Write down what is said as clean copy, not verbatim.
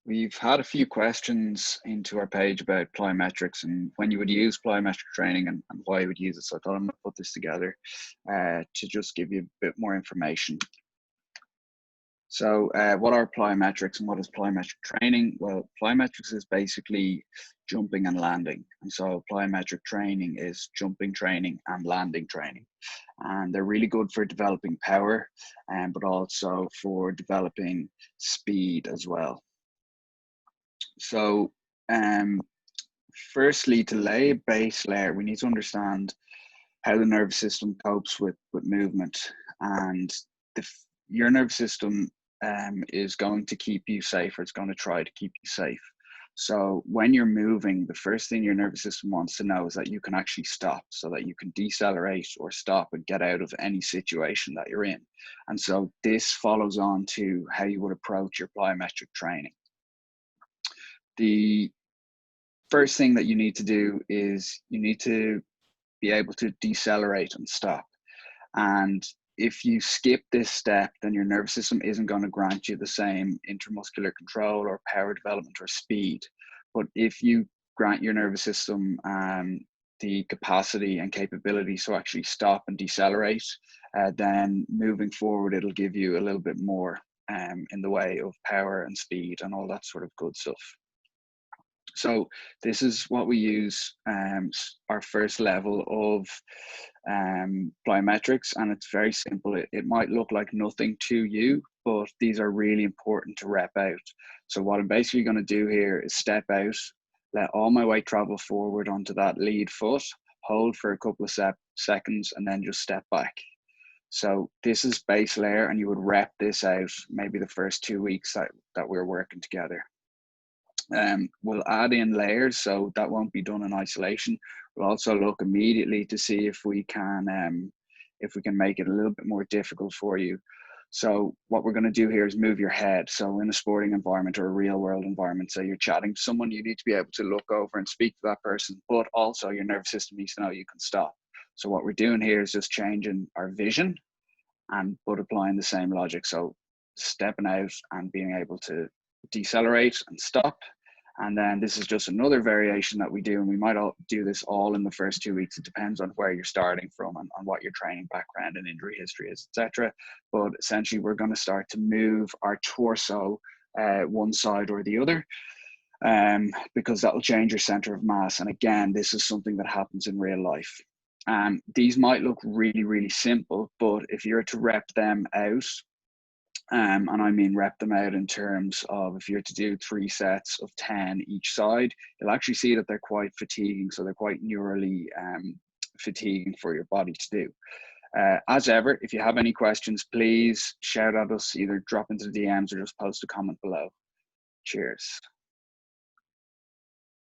We've had a few questions into our page about plyometrics and when you would use plyometric training and why you would use it. So I thought I'm going to put this together to just give you a bit more information. So what are plyometrics and what is plyometric training? Well, plyometrics is basically jumping and landing. And so plyometric training is jumping training and landing training. And they're really good for developing power, but also for developing speed as well. So firstly, to lay a base layer, we need to understand how the nervous system copes with movement. And your nervous system is going to keep you safe, or it's going to try to keep you safe. So when you're moving, the first thing your nervous system wants to know is that you can actually stop, so that you can decelerate or stop and get out of any situation that you're in. And so this follows on to how you would approach your plyometric training. The first thing that you need to do is you need to be able to decelerate and stop. And if you skip this step, then your nervous system isn't going to grant you the same intramuscular control or power development or speed. But if you grant your nervous system the capacity and capability to actually stop and decelerate, then moving forward, it'll give you a little bit more in the way of power and speed and all that sort of good stuff. So this is what we use our first level of plyometrics, and it's very simple. It might look like nothing to you, but these are really important to rep out. So what I'm basically going to do here is step out, let all my weight travel forward onto that lead foot, hold for a couple of seconds, and then just step back. So this is base layer, and you would rep this out maybe the first 2 weeks that we're working together. We'll add in layers, so that won't be done in isolation. We'll also look immediately to see if we can make it a little bit more difficult for you. So what we're going to do here is move your head. So in a sporting environment or a real world environment, say you're chatting to someone, you need to be able to look over and speak to that person, but also your nervous system needs to know you can stop. So what we're doing here is just changing our vision but applying the same logic. So stepping out and being able to decelerate and stop. And then this is just another variation that we do, and we might all do this all in the first 2 weeks. It depends on where you're starting from and on what your training background and injury history is, etc. But essentially, we're going to start to move our torso one side or the other, because that will change your center of mass. And again, this is something that happens in real life. These might look really, really simple, but if you're to rep them out, and I mean rep them out in terms of if you're to do 3 sets of 10 each side, you'll actually see that they're quite fatiguing. So they're quite neurally fatiguing for your body to do. As ever, if you have any questions, please shout at us, either drop into the DMs or just post a comment below. Cheers.